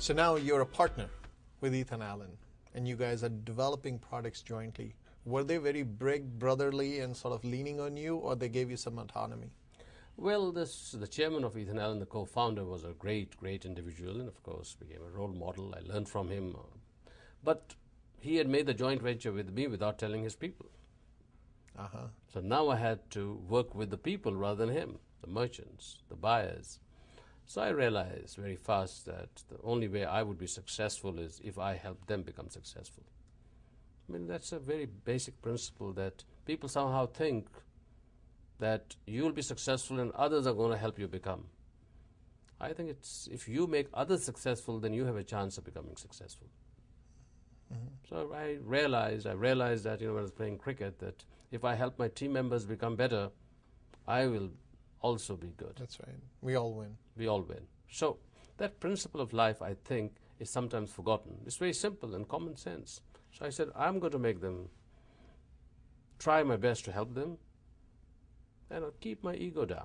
So now you're a partner with Ethan Allen, and you guys are developing products jointly. Were they very big, brotherly, and sort of leaning on you, or they gave you some autonomy? Well, the chairman of Ethan Allen, the co-founder, was a great, great individual, and of course became a role model. I learned from him. But he had made the joint venture with me without telling his people. So now I had to work with the people rather than him, the merchants, the buyers. So I realized very fast that the only way I would be successful is if I help them become successful. I mean, that's a very basic principle that people somehow think that you'll be successful and others are going to help you become. I think it's if you make others successful, then you have a chance of becoming successful. So I realized that, when I was playing cricket, that if I help my team members become better, I will also be good. That's right. We all win. We all win. So that principle of life, I think, is sometimes forgotten. It's very simple and common sense. So I said, I'm going to make them, try my best to help them, and I'll keep my ego down.